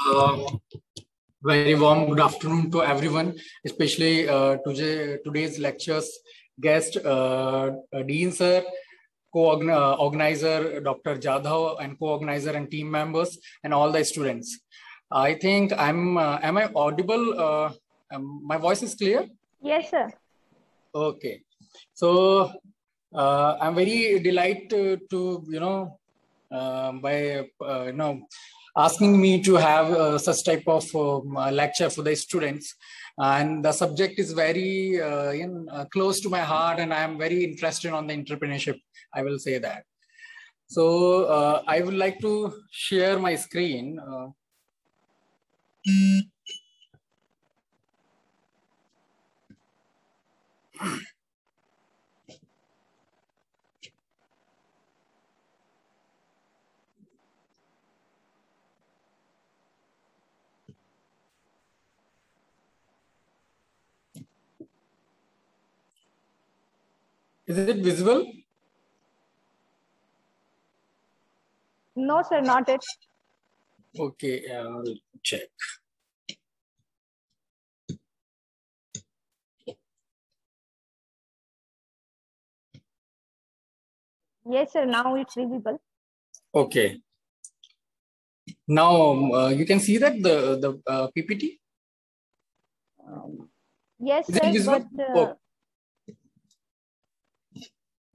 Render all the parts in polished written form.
Uh, Very warm good afternoon to everyone, especially today's lectures guest, Dean Sir, co-organizer Dr. Jadhav, and co-organizer and team members, and all the students. I think am I audible? My voice is clear? Yes, sir. Okay. So I'm very delighted to asking me to have such type of lecture for the students, and the subject is very close to my heart, and I am very interested on the entrepreneurship. I will say that. So I would like to share my screen. Is it visible? No, sir, not it. Okay, I'll check. Yes, sir, now it's visible. Okay. Now you can see that the PPT. Yes, sir, but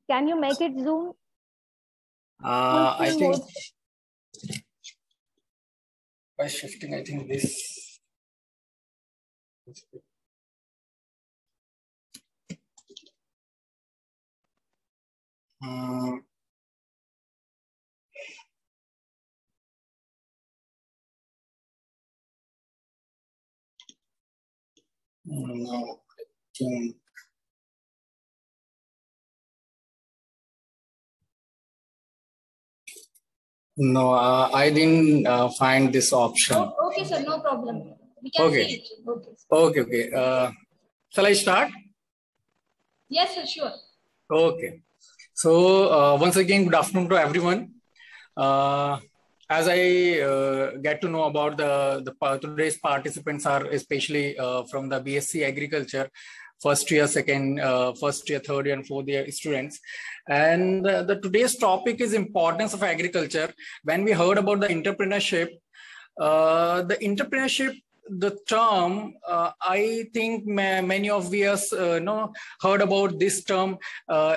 can you make it zoom? I think by shifting, I think this. No, I think. No, I didn't find this option. Oh, okay, sir, no problem. We can see it. Okay. Okay. Shall I start? Yes, sir, sure. Okay. So once again, good afternoon to everyone. As I get to know about today's participants are especially from the BSc Agriculture, first year, third year, and fourth year students. And today's topic is importance of agriculture. When we heard about the entrepreneurship, the term, I think many of us heard about this term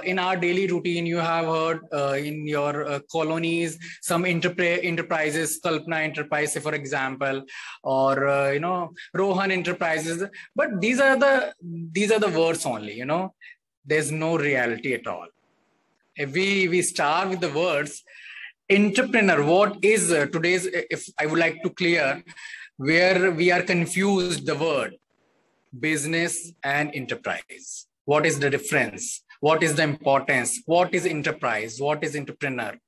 in our daily routine. You have heard in your colonies some enterprises, Kalpana Enterprise, for example, or Rohan Enterprises. But these are the words only. There's no reality at all. If we start with the words entrepreneur, what is today's? If I would like to clear, where we are confused the word business and enterprise. What is the difference? What is the importance? What is enterprise? What is entrepreneur?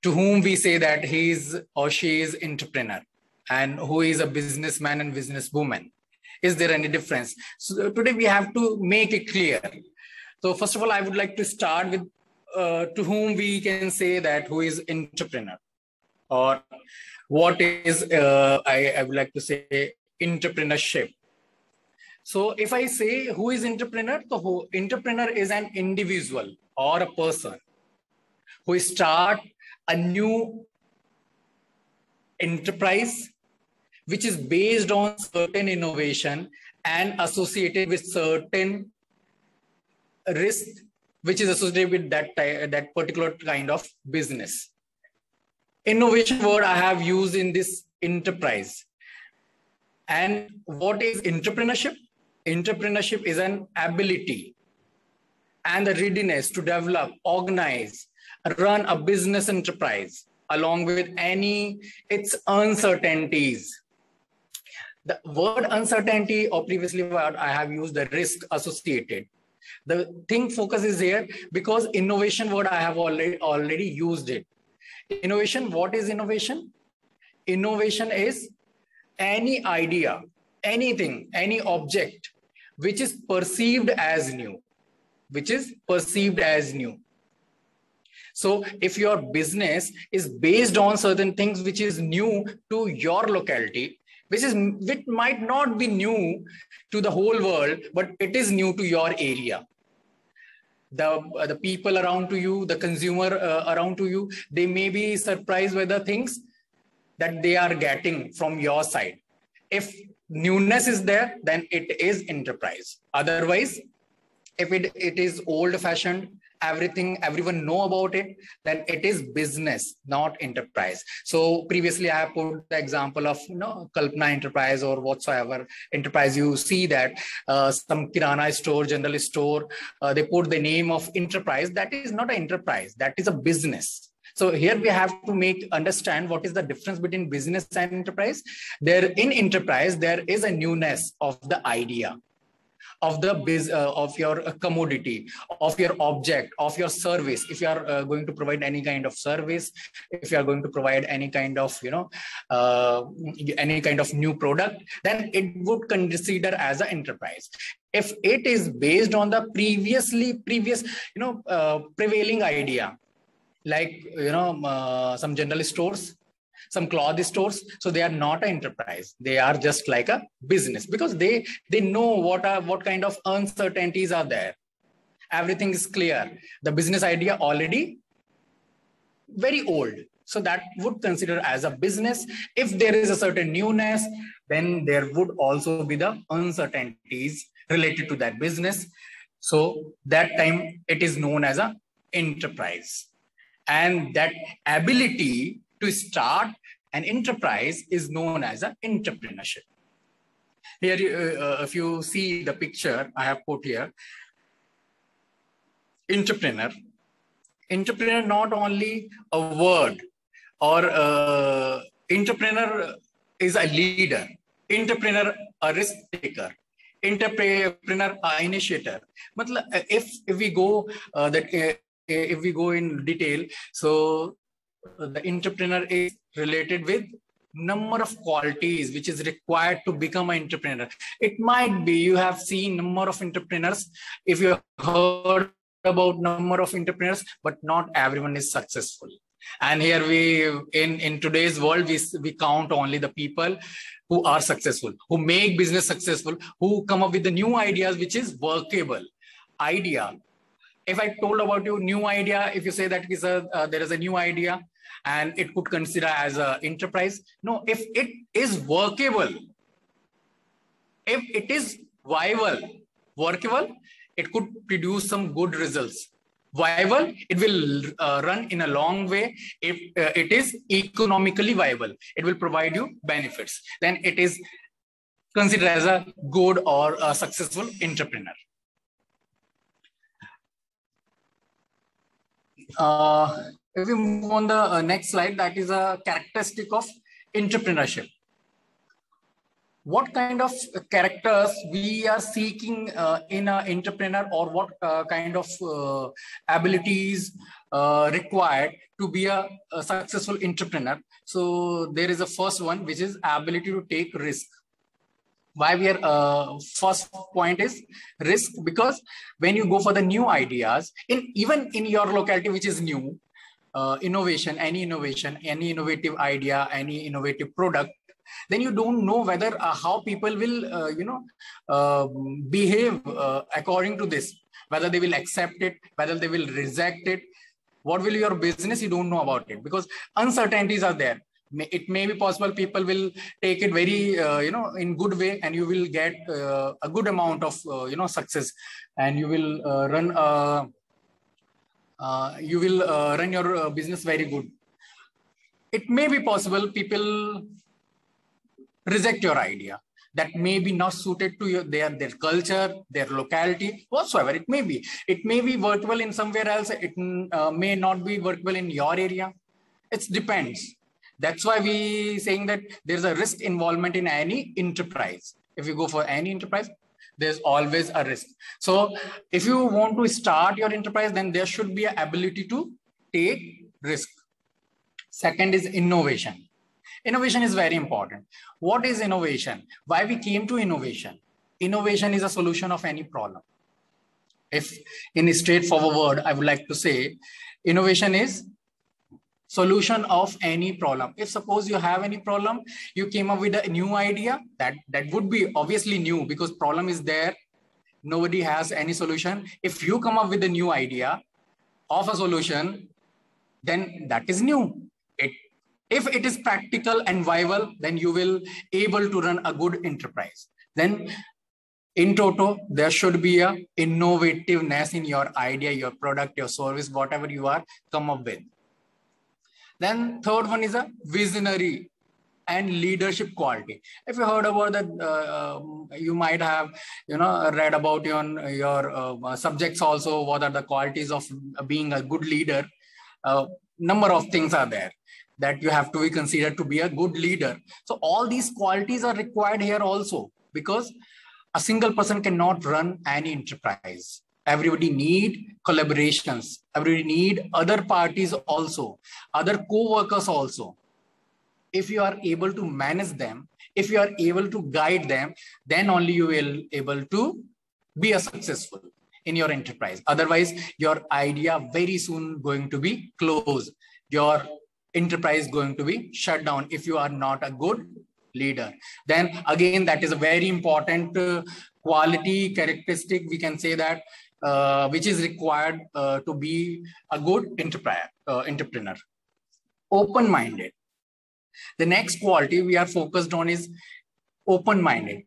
To whom we say that he is or she is entrepreneur, and who is a businessman and businesswoman? Is there any difference? So today we have to make it clear. So first of all, I would like to start with to whom we can say that who is entrepreneur, or what is, I would like to say, entrepreneurship. So if I say who is entrepreneur, so entrepreneur is an individual or a person who start a new enterprise which is based on certain innovation and associated with certain risk which is associated with that particular kind of business. Innovation word I have used in this enterprise. And what is entrepreneurship? Entrepreneurship is an ability and the readiness to develop, organize, run a business enterprise along with its uncertainties. The word uncertainty, or previously what I have used, the risk associated. The thing focus is here because innovation word I have already used it. Innovation, what is innovation? Innovation is any idea, anything, any object which is perceived as new, So if your business is based on certain things which is new to your locality, which might not be new to the whole world, but it is new to your area. The people around to you, the consumer around to you, they may be surprised by the things that they are getting from your side. If newness is there, then it is enterprise. Otherwise, if it is old fashioned, everyone know about it, then it is business, not enterprise. So previously I have put the example of Kalpana Enterprise or whatsoever enterprise. You see that some kirana store, general store, they put the name of enterprise. That is not an enterprise, that is a business. So here we have to understand what is the difference between business and enterprise. In enterprise, there is a newness of the idea, of the of your commodity, of your object, of your service. If you are going to provide any kind of service, if you are going to provide any kind of any kind of new product, then it would consider as an enterprise. If it is based on the previous prevailing idea, like some general stores, some cloth stores, so they are not an enterprise, they are just like a business, because they know what kind of uncertainties are there. Everything is clear, the business idea already very old, so that would consider as a business. If there is a certain newness, then there would also be the uncertainties related to that business, so that time it is known as an enterprise. And that ability to start an enterprise is known as an entrepreneurship. Here, if you see the picture I have put here, entrepreneur not only a word, or entrepreneur is a leader, entrepreneur a risk taker, entrepreneur a initiator. If we go if we go in detail, so the entrepreneur is related with number of qualities which is required to become an entrepreneur. It might be you have seen number of entrepreneurs, if you heard about number of entrepreneurs, but not everyone is successful. And here in today's world, we count only the people who are successful, who make business successful, who come up with the new ideas which is workable idea. If I told about you new idea, if you say that there is a new idea and it could consider as an enterprise. No, if it is workable, if it is viable, workable, it could produce some good results. Viable, it will run in a long way. If it is economically viable, it will provide you benefits. Then it is considered as a good or a successful entrepreneur. If we move on the next slide, that is a characteristic of entrepreneurship. What kind of characters we are seeking in an entrepreneur, or what kind of abilities required to be a successful entrepreneur? So there is a first one, which is ability to take risk. Why we are first point is risk, because when you go for the new ideas, even in your locality which is new, innovation, any innovative idea, any innovative product, then you don't know whether how people will behave according to this, whether they will accept it, whether they will reject it. What will your business, you don't know about it, because uncertainties are there. It may be possible people will take it very in good way, and you will get a good amount of success, and you will run your business very good. It may be possible people reject your idea, that may be not suited to their culture, their locality, whatsoever it may be. It may be workable in somewhere else, it may not be workable in your area. It depends. That's why we saying that there's a risk involvement in any enterprise. If you go for any enterprise, there's always a risk. So if you want to start your enterprise, then there should be an ability to take risk. Second is innovation. Innovation is very important. What is innovation? Why we came to innovation? Innovation is a solution of any problem. If in a straightforward word, I would like to say, Innovation is solution of any problem. If suppose you have any problem, you came up with a new idea, that would be obviously new because problem is there. Nobody has any solution. If you come up with a new idea of a solution, then that is new. If it is practical and viable, then you will able to run a good enterprise. Then in total, there should be a innovativeness in your idea, your product, your service, whatever you are come up with. Then third one is a visionary and leadership quality. If you heard about that, you might have read about your subjects also. What are the qualities of being a good leader? Number of things are there that you have to be considered to be a good leader. So all these qualities are required here also, because a single person cannot run any enterprise. Everybody need collaborations. Everybody need other parties also, other co-workers also. If you are able to manage them, if you are able to guide them, then only you will able to be a successful in your enterprise. Otherwise, your idea very soon going to be closed. Your enterprise going to be shut down if you are not a good leader. Then again, that is a very important quality characteristic, we can say that, which is required to be a good entrepreneur. Open-minded. The next quality we are focused on is open-minded.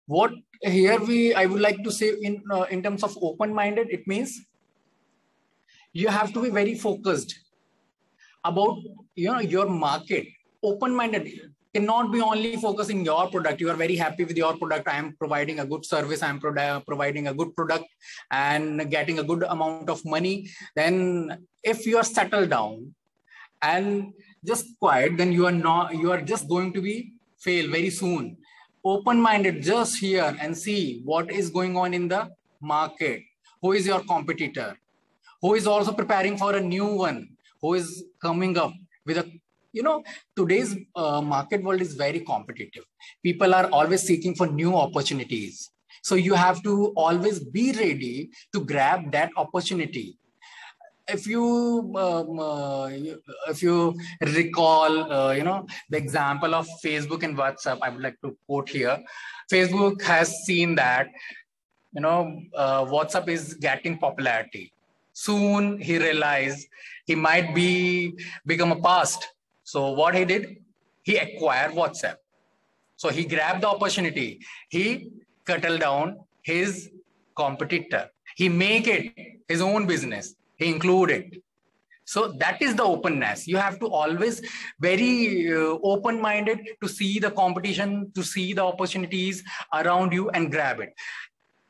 What here I would like to say in terms of open-minded, it means you have to be very focused about your market. Open-minded cannot be only focusing your product. You are very happy with your product. I am providing a good service. I am providing a good product and getting a good amount of money. Then if you are settled down and just quiet, then you are just going to be fail very soon. Open-minded, just hear and see what is going on in the market. Who is your competitor? Who is also preparing for a new one? Who is coming up with a, today's market world is very competitive. People are always seeking for new opportunities. So you have to always be ready to grab that opportunity. If you recall, the example of Facebook and WhatsApp, I would like to quote here. Facebook has seen that, WhatsApp is getting popularity. Soon he realized he might become a past. So what he did, he acquired WhatsApp. So he grabbed the opportunity. He curtailed down his competitor. He make it his own business. He included. So that is the openness. You have to always very open-minded to see the competition, to see the opportunities around you and grab it.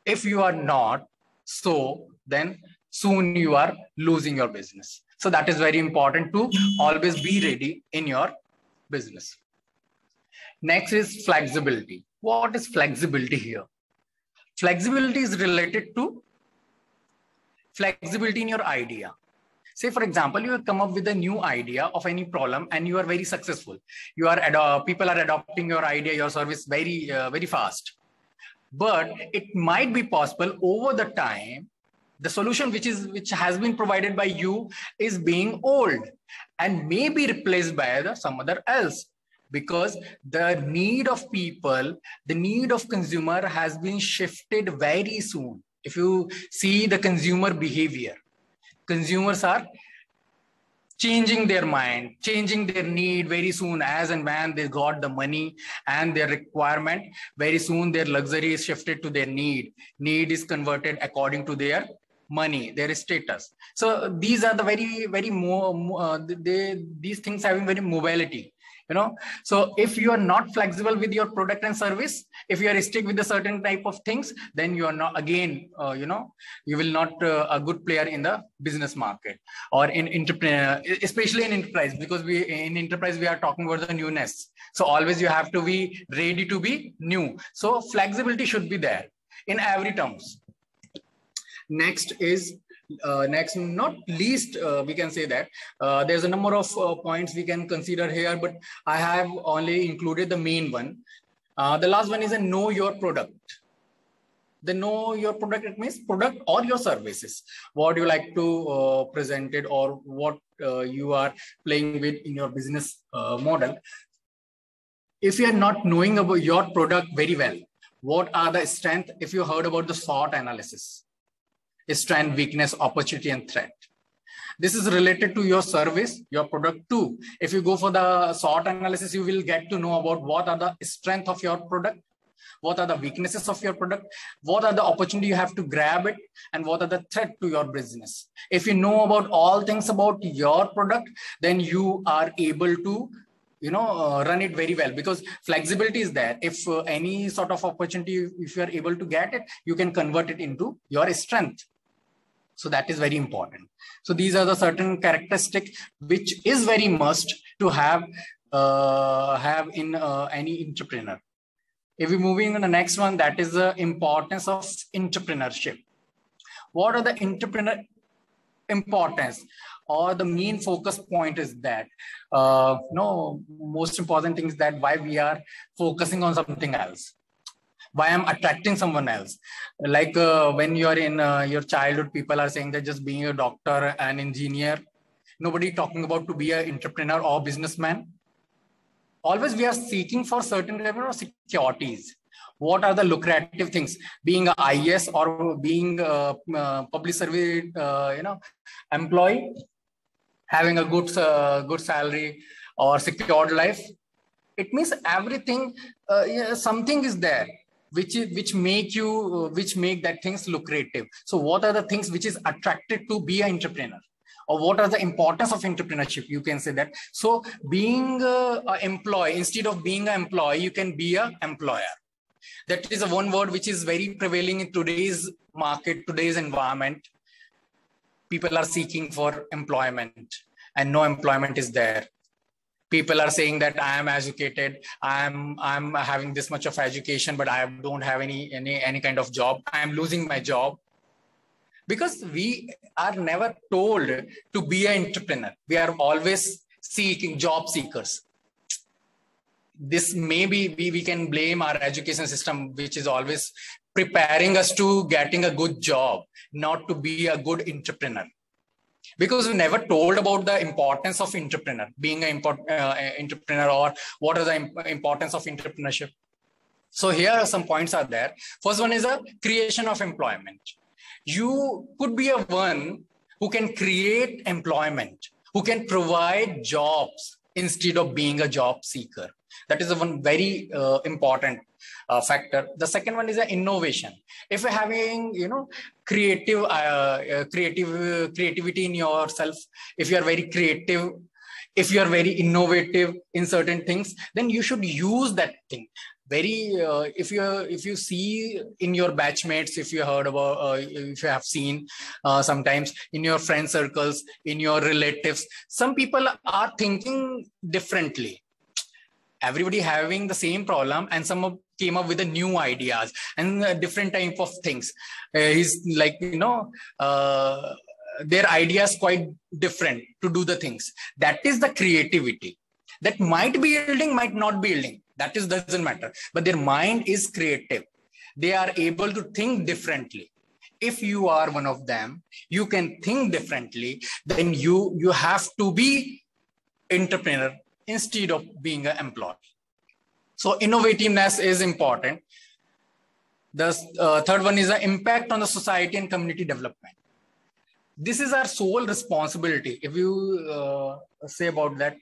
If you are not, so then soon you are losing your business. So that is very important to always be ready in your business. Next is flexibility. What is flexibility here? Flexibility is related to flexibility in your idea. Say, for example, you have come up with a new idea of any problem and you are very successful. People are adopting your idea, your service very, very fast. But it might be possible over the time, the solution which has been provided by you is being old and may be replaced by some other else, because the need of people, the need of consumer has been shifted very soon. If you see the consumer behavior, consumers are changing their mind, changing their need very soon. As and when they got the money and their requirement, very soon their luxury is shifted to their need. Need is converted according to their money, their status. So these are the very, very these things having very mobility. So if you are not flexible with your product and service, if you are strict with a certain type of things, then you are not, again, you will not a good player in the business market or in entrepreneur, especially in enterprise, because in enterprise, we are talking about the newness. So always you have to be ready to be new. So flexibility should be there in every terms. Next is, not least, we can say that there's a number of points we can consider here, but I have only included the main one. The last one is a know your product. They know your product. It means product or your services. What you like to present it, or what you are playing with in your business model. If you are not knowing about your product very well, what are the strengths? If you heard about the SWOT analysis, strength, weakness, opportunity, and threat. This is related to your service, your product too. If you go for the SWOT analysis, you will get to know about what are the strengths of your product, what are the weaknesses of your product, what are the opportunity you have to grab it, and what are the threat to your business. If you know about all things about your product, then you are able to run it very well, because flexibility is there. If any sort of opportunity, if you are able to get it, you can convert it into your strength. So that is very important. So these are the certain characteristics which is very must to have in any entrepreneur. If we're moving on the next one, that is the importance of entrepreneurship. What are the entrepreneur importance, or the main focus point is that most important thing is that why we are focusing on something else, why I'm attracting someone else. Like when you're in your childhood, people are saying that just being a doctor and engineer, nobody talking about to be an entrepreneur or businessman. Always we are seeking for certain level of securities. What are the lucrative things? Being an IAS or being a public service, employee, having a good salary or secured life. It means everything, something is there which make that things lucrative. So what are the things which is attracted to be an entrepreneur? Or what are the importance of entrepreneurship? You can say that. So being an employee, instead of being an employee, you can be an employer. That is a one word which is very prevailing in today's market, today's environment. People are seeking for employment and no employment is there. People are saying that I am educated, I'm having this much of education, but I don't have any kind of job. I am losing my job. Because we are never told to be an entrepreneur. We are always seeking job seekers. This maybe we can blame our education system, which is always preparing us to getting a good job, not to be a good entrepreneur. Because we never told about the importance of entrepreneur, being an entrepreneur, or what are the importance of entrepreneurship. So here are some points are there. First one is a creation of employment. You could be a one who can create employment, who can provide jobs instead of being a job seeker. That is one very important factor. The second one is an innovation. If you're having, creativity in yourself, if you are very creative, if you are very innovative in certain things, then you should use that thing. If you see in your batchmates, if you heard about, if you have seen sometimes in your friend circles, in your relatives, some people are thinking differently. Everybody having the same problem, and some came up with the new ideas and different type of things. He's like, their ideas quite different to do the things. That is the creativity. That might be yielding, might not be yielding. That doesn't matter. But their mind is creative. They are able to think differently. If you are one of them, you can think differently. Then you have to be entrepreneur instead of being an employee. So innovativeness is important. The third one is the impact on the society and community development. This is our sole responsibility. If you say about that,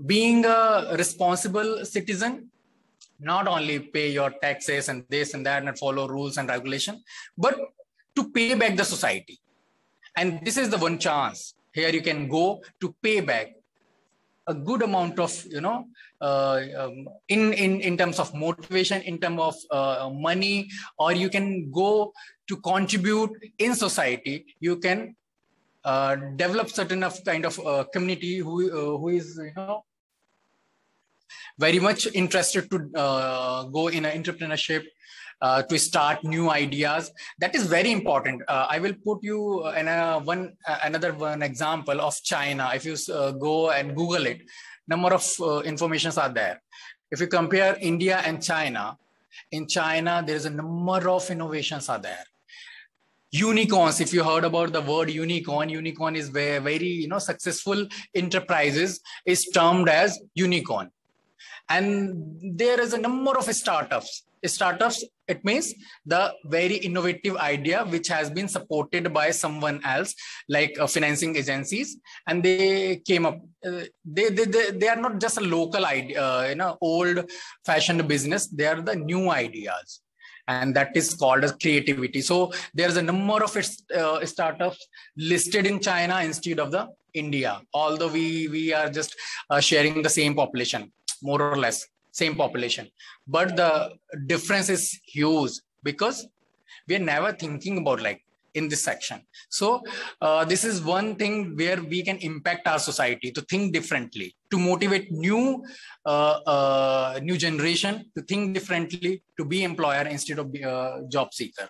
being a responsible citizen, not only pay your taxes and this and that and follow rules and regulation, but to pay back the society. And this is the one chance. Here you can go to pay back a good amount of, in terms of motivation, in terms of money, or you can go to contribute in society. You can develop certain kind of community who is, very much interested to go in an entrepreneurship, to start new ideas. That is very important. I will put you in another example of China. If you go and Google it, number of informations are there. if you compare India and China, in China, there is a number of innovations are there. Unicorns, if you heard about the word unicorn is very successful enterprises is termed as unicorn. And there is a number of startups. It means the very innovative idea which has been supported by someone else, like financing agencies, and they came up. They are not just a local idea, old-fashioned business. They are the new ideas, and that is called as creativity. So there's a number of startups listed in China instead of the India. Although we are just sharing the same population, more or less same population, but the difference is huge because we are never thinking about like in this section. So this is one thing where we can impact our society to think differently, to motivate new generation to think differently, to be employer instead of job seeker.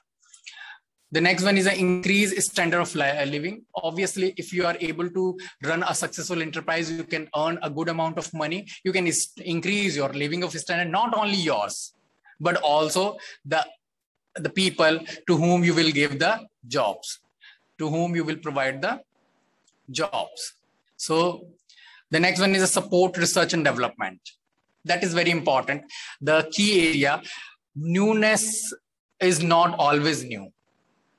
The next one is an increased standard of living. Obviously, if you are able to run a successful enterprise, you can earn a good amount of money. You can increase your living of standard, not only yours, but also the people to whom you will give the jobs, to whom you will provide the jobs. So the next one is a support research and development. That is very important. The key area, newness is not always new.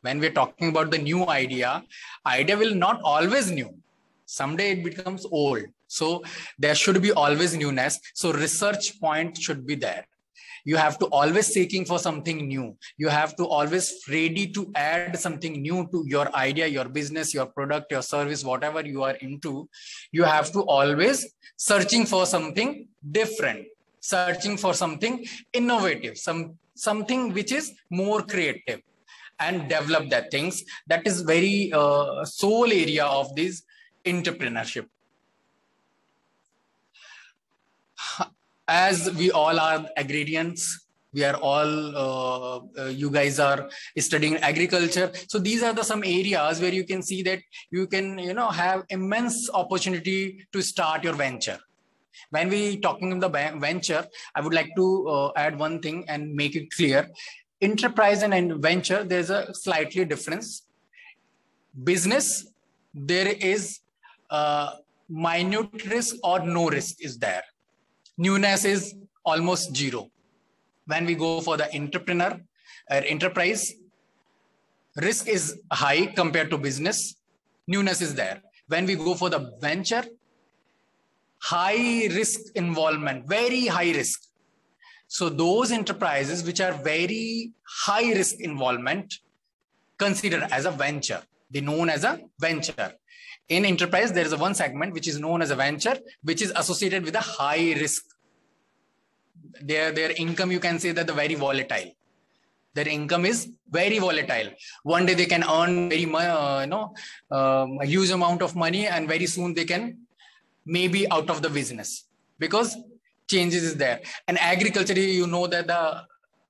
When we're talking about the new idea will not always new. Someday it becomes old. So there should be always newness. So research point should be there. You have to always seeking for something new. You have to always ready to add something new to your idea, your business, your product, your service, whatever you are into. You have to always searching for something different, searching for something innovative, something which is more creative, and develop that things. That is very sole area of this entrepreneurship. As we all are agrarians, we are all, you guys are studying agriculture. So these are some areas where you can see that you can, have immense opportunity to start your venture. When we talking about the venture, I would like to add one thing and make it clear. Enterprise and venture, there's a slightly difference. Business, there is minute risk or no risk is there. Newness is almost zero. When we go for the enterprise, risk is high compared to business. Newness is there. When we go for the venture, high risk involvement, very high risk. So those enterprises which are very high risk involvement, considered as a venture. They're known as a venture. In enterprise, there is one segment which is known as a venture, which is associated with a high risk. Their income, you can say that they're very volatile. Their income is very volatile. One day they can earn a huge amount of money, and very soon they can maybe out of the business because changes is there. And agriculture, you know that the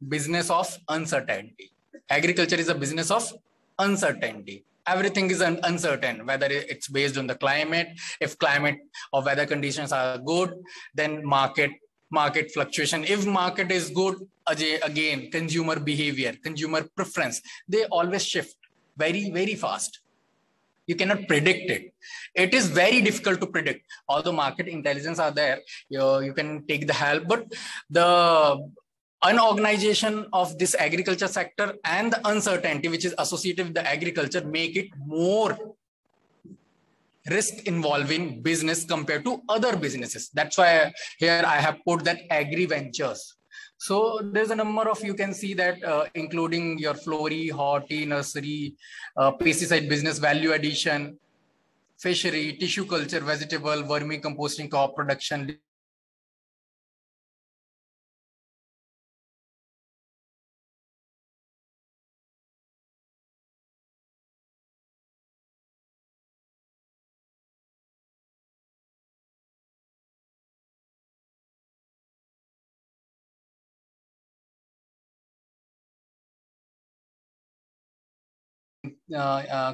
business of uncertainty. Agriculture is a business of uncertainty. Everything is uncertain, whether it's based on the climate. If climate or weather conditions are good, then market fluctuation. If market is good, again, consumer behavior, consumer preference, they always shift very, very fast. You cannot predict it. It is very difficult to predict. Although market intelligence are there, you can take the help, but the unorganization of this agriculture sector and the uncertainty which is associated with the agriculture make it more risk involving business compared to other businesses. That's why here I have put that agri ventures. So there's a number of, you can see that including your flori, horti, nursery, pesticide business, value addition, fishery, tissue culture, vegetable, vermicomposting, crop production,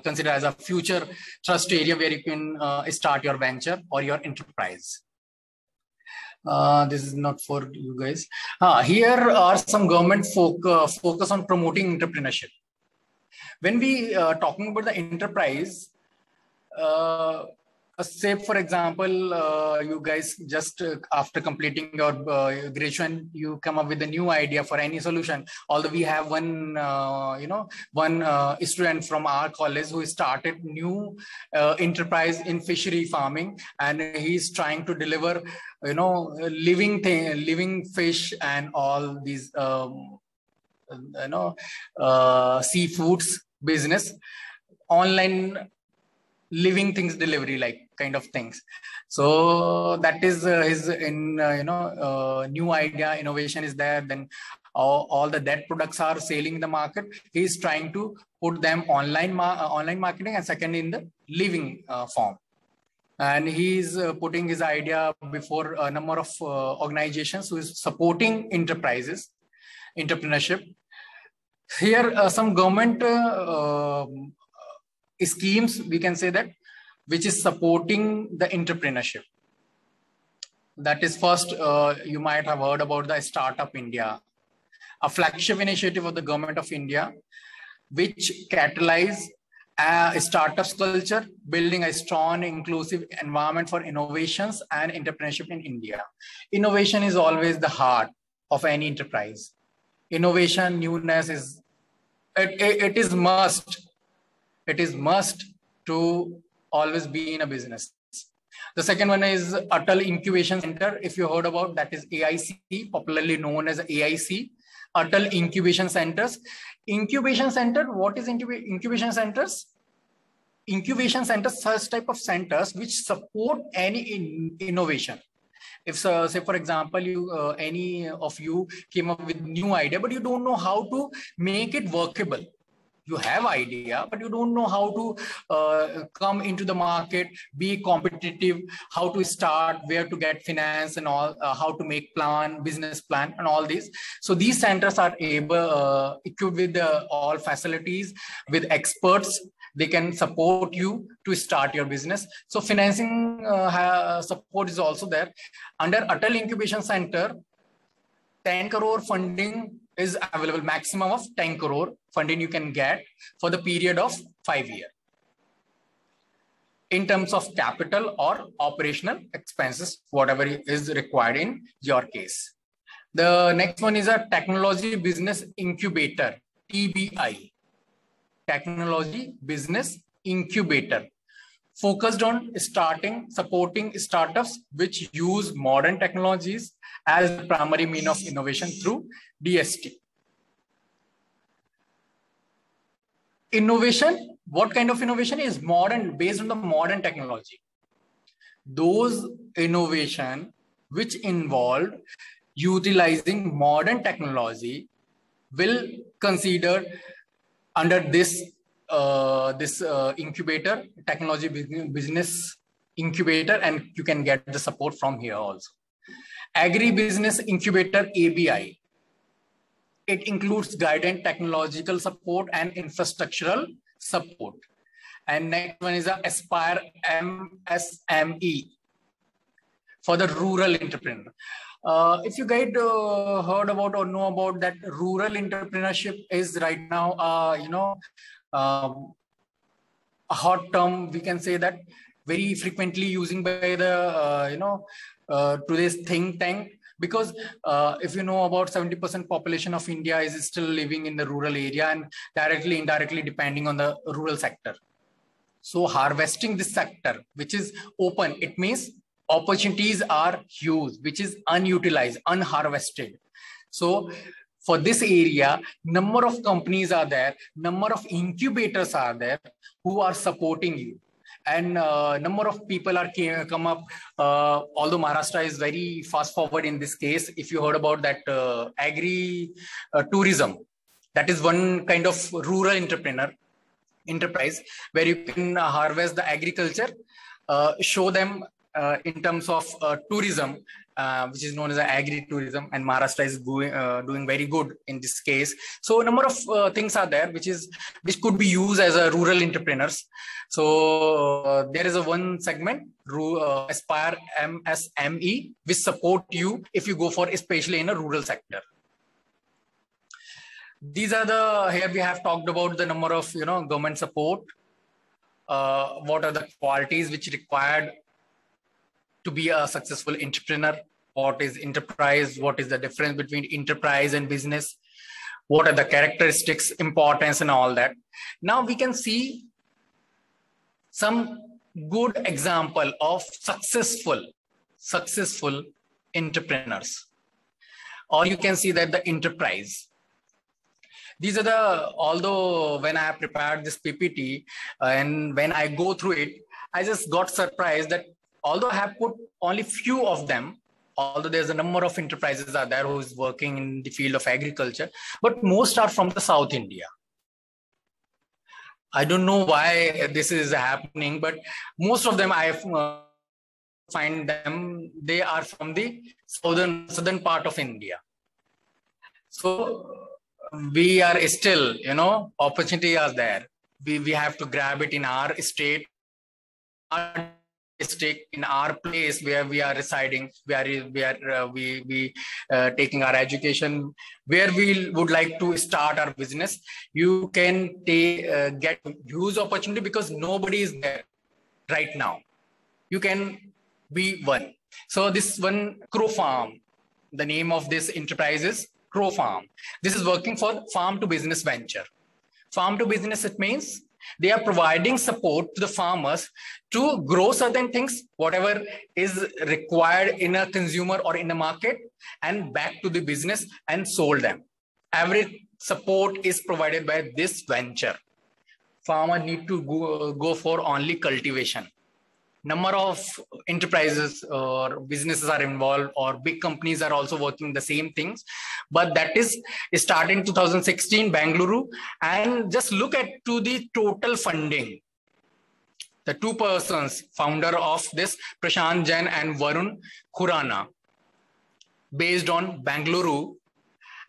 consider as a future trust area where you can start your venture or your enterprise. This is not for you guys. Here are some government focus on promoting entrepreneurship. When we talking about the enterprise, say for example, you guys just after completing your graduation, you come up with a new idea for any solution. Although we have one, one student from our college who started new enterprise in fishery farming, and he's trying to deliver, living fish and all these, seafoods business, online living things delivery, like kind of things. So that is his new idea, innovation is there. Then all the dead products are selling in the market. He's trying to put them online marketing, and second in the living form. And he's putting his idea before a number of organizations who is supporting entrepreneurship. Here some government schemes, we can say that, which is supporting the entrepreneurship. That is first, you might have heard about the Startup India, a flagship initiative of the government of India, which catalyze startups culture, building a strong, inclusive environment for innovations and entrepreneurship in India. Innovation is always the heart of any enterprise. Innovation, newness is, it is must. It is must to always be in a business. The second one is Atal Incubation Center. If you heard about, that is AIC, popularly known as AIC, Atal Incubation Centers. Incubation Center, what is incubation centers? Incubation centers, such type of centers which support any innovation. If say for example, any of you came up with new idea, but you don't know how to make it workable. You have idea, but you don't know how to come into the market, be competitive, how to start, where to get finance and all, how to make business plan and all these. So these centers are able, equipped with all facilities, with experts. They can support you to start your business. So financing support is also there. Under Atal Incubation Center, 10 crore funding is available, maximum of 10 crore funding you can get for the period of 5 years in terms of capital or operational expenses, whatever is required in your case. The next one is a Technology Business Incubator, TBI, Technology Business Incubator, focused on supporting startups which use modern technologies as the primary mean of innovation through DST. Innovation, what kind of innovation is modern, based on the modern technology? Those innovation which involve utilizing modern technology will consider under this incubator, Technology Business Incubator, and you can get the support from here also. Agri-Business Incubator, ABI. It includes guidance, technological support, and infrastructural support. And next one is a Aspire MSME for the rural entrepreneur. If you guys heard about or know about that, rural entrepreneurship is right now, a hot term, we can say that, very frequently using by the, today's think tank. Because if you know about 70% population of India is still living in the rural area and directly, indirectly depending on the rural sector. So harvesting this sector, which is open, it means opportunities are huge, which is unutilized, unharvested. So for this area, number of companies are there, number of incubators are there who are supporting you. And number of people are come up, although Maharashtra is very fast forward in this case. If you heard about that tourism, that is one kind of rural enterprise where you can harvest the agriculture, show them in terms of tourism, which is known as agri-tourism, and Maharashtra is doing very good in this case. So a number of things are there which could be used as a rural entrepreneurs. So there is a one segment, Aspire MSME, which support you if you go for especially in a rural sector. These are here we have talked about the number of government support. What are the qualities which required to be a successful entrepreneur? What is enterprise? What is the difference between enterprise and business? What are the characteristics, importance, and all that? Now we can see some good example of successful entrepreneurs, or you can see that the enterprise. These are although when I have prepared this PPT and when I go through it, I just got surprised that although I have put only few of them, although there's a number of enterprises are there who is working in the field of agriculture, but most are from the South India. I don't know why this is happening, but most of them I find them, they are from the southern part of India. So we are still, opportunity are there. We have to grab it in our state, our district, in our place where we are residing, we taking our education, where we would like to start our business. You can get huge opportunity because nobody is there right now. You can be one. So this one, Crow Farm, the name of this enterprise is Crow Farm. This is working for farm to business venture. Farm to business, it means they are providing support to the farmers to grow certain things, whatever is required in a consumer or in a market, and back to the business and sold them. Every support is provided by this venture. Farmer need to go for only cultivation. Number of enterprises or businesses are involved, or big companies are also working the same things, but that is starting 2016 Bangalore. And just look at to the total funding. The two persons, founder of this, Prashant Jain and Varun Khurana, based on Bangalore.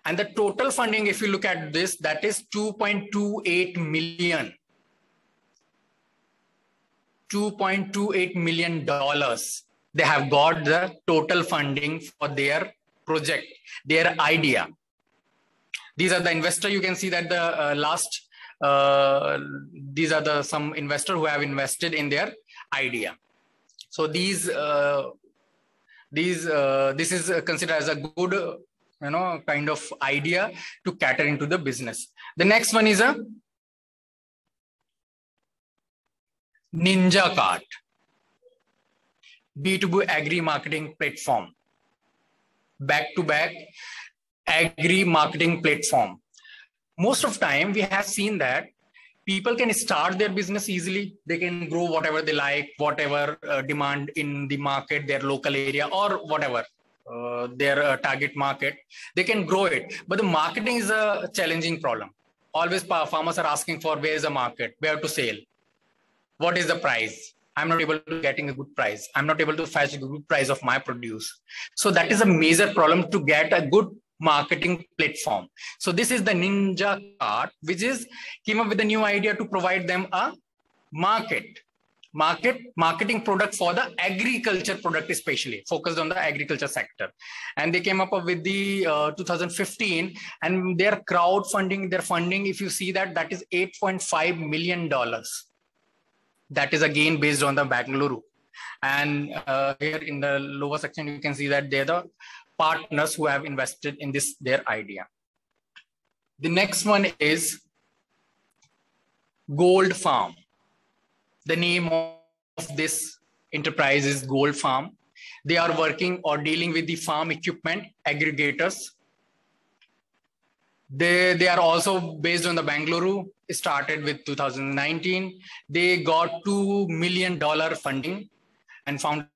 And the total funding, if you look at this, that is $2.28 million. $2.28 million. They have got the total funding for their project, their idea. These are the investors. You can see that the these are some investors who have invested in their idea. So this is considered as a good, kind of idea to cater into the business. The next one is a Ninja Cart, B2B agri marketing platform, back-to-back agri marketing platform. Most of the time we have seen that people can start their business easily. They can grow whatever they like, whatever demand in the market, their local area, or whatever their target market. They can grow it, but the marketing is a challenging problem. Always farmers are asking for where is the market, where to sell. What is the price? I'm not able to getting a good price. I'm not able to fetch a good price of my produce. So that is a major problem to get a good marketing platform. So this is the Ninja Cart, which came up with a new idea to provide them a marketing product for the agriculture product, especially focused on the agriculture sector. And they came up with the 2015, and their crowdfunding, their funding, if you see that is $8.5 million. That is again based on the Bangalore. And here in the lower section, you can see that they're the partners who have invested in their idea. The next one is Gold Farm. The name of this enterprise is Gold Farm. They are working or dealing with the farm equipment aggregators. They are also based on the Bangalore, started with 2019. They got $2 million funding, and founders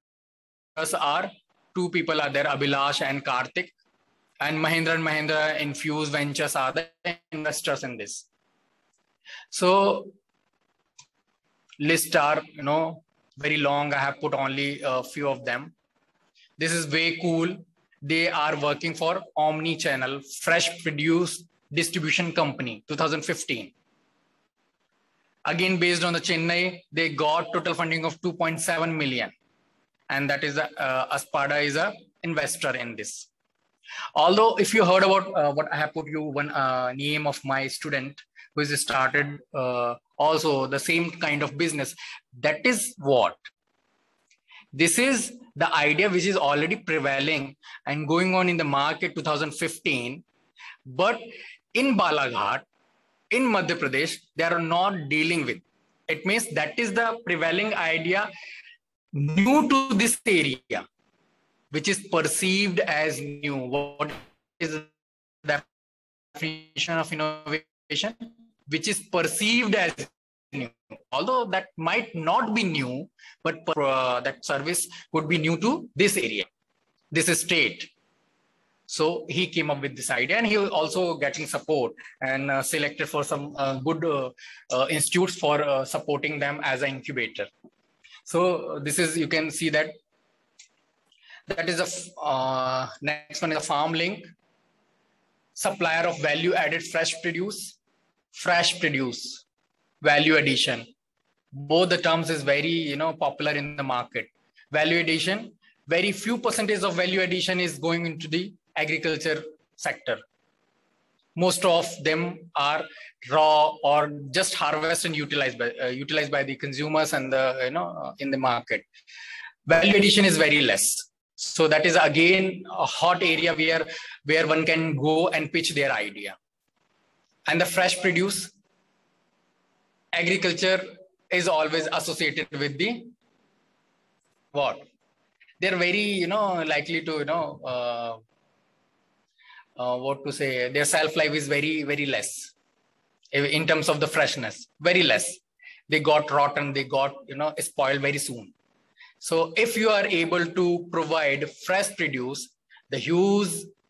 are two people are there, Abhilash and Karthik, and Mahindra Infuse Ventures are the investors in this. So list are, very long. I have put only a few of them. This is way cool. They are working for Omni-Channel Fresh Produce Distribution Company, 2015. Again, based on the Chennai, they got total funding of 2.7 million. And that is Aspada is a investor in this. Although if you heard about what I have put you one name of my student who has started also the same kind of business. That is what? This is the idea which is already prevailing and going on in the market 2015. But in Balaghat, in Madhya Pradesh, they are not dealing with. It means that is the prevailing idea new to this area, which is perceived as new. What is the definition of innovation? Which is perceived as new. Although that might not be new, but that service would be new to this area, this state. So he came up with this idea, and he was also getting support and selected for some good institutes for supporting them as an incubator. So this is, you can see that is a next one is a Farm Link, supplier of value added fresh produce, value addition. Both the terms is very popular in the market. Value addition, very few percentage of value addition is going into the agriculture sector. Most of them are raw or just harvested and utilized by the consumers and the in the market. Value addition is very less. So that is again a hot area where one can go and pitch their idea. And the fresh produce, agriculture is always associated with the what? They're very likely to what to say, their shelf life is very, very less in terms of the freshness, very less. They got rotten, they got spoiled very soon. So if you are able to provide fresh produce, the huge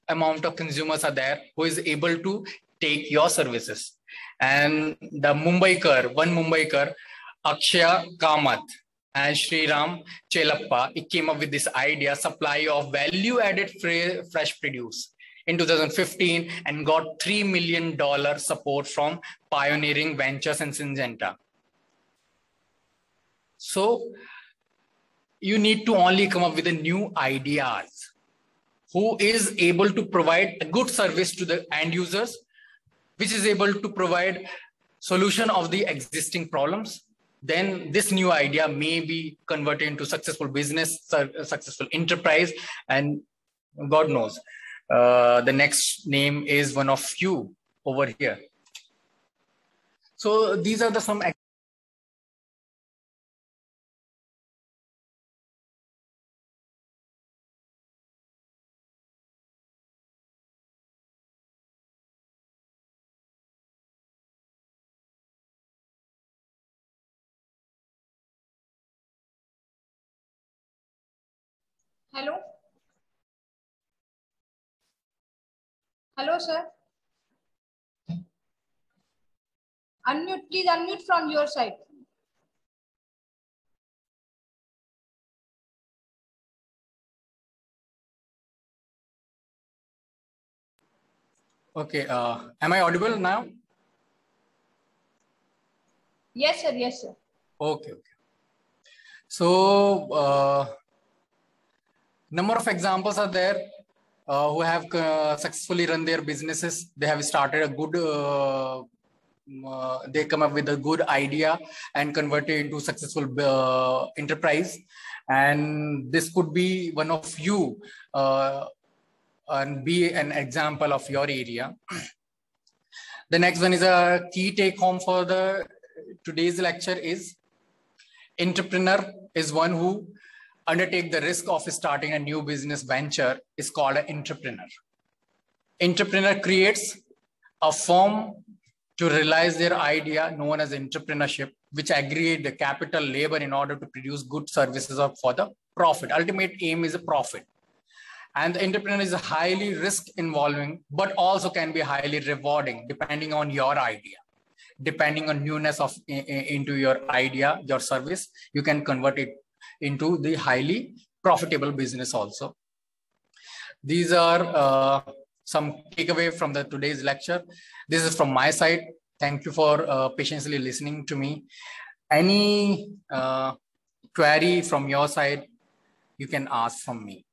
amount of consumers are there who is able to take your services. And the one Mumbaikar, Akshaya Kamath and Sriram Chelappa, he came up with this idea, supply of value added fresh produce in 2015, and got $3 million support from Pioneering Ventures and Syngenta. So you need to only come up with the new ideas. Who is able to provide a good service to the end users, which is able to provide solution of the existing problems, then this new idea may be converted into successful business, successful enterprise, and God knows. The next name is one of you over here. So these are some. Hello. Hello, sir. Unmute, please unmute from your side. Okay, am I audible now? Yes, sir. Yes, sir. Okay. So, number of examples are there who have successfully run their businesses. They have started a good, they come up with a good idea and convert it into successful enterprise. And this could be one of you and be an example of your area. The next one is a key take home for today's lecture is entrepreneur is one who undertake the risk of starting a new business venture is called an entrepreneur. Entrepreneur creates a firm to realize their idea known as entrepreneurship, which aggregate the capital labor in order to produce good services for the profit. Ultimate aim is a profit. And the entrepreneur is a highly risk involving, but also can be highly rewarding depending on your idea. depending on newness of into your idea, your service, you can convert it into the highly profitable business also. These are some takeaway from the today's lecture. This is from my side. Thank you for patiently listening to me. Any query from your side, you can ask from me.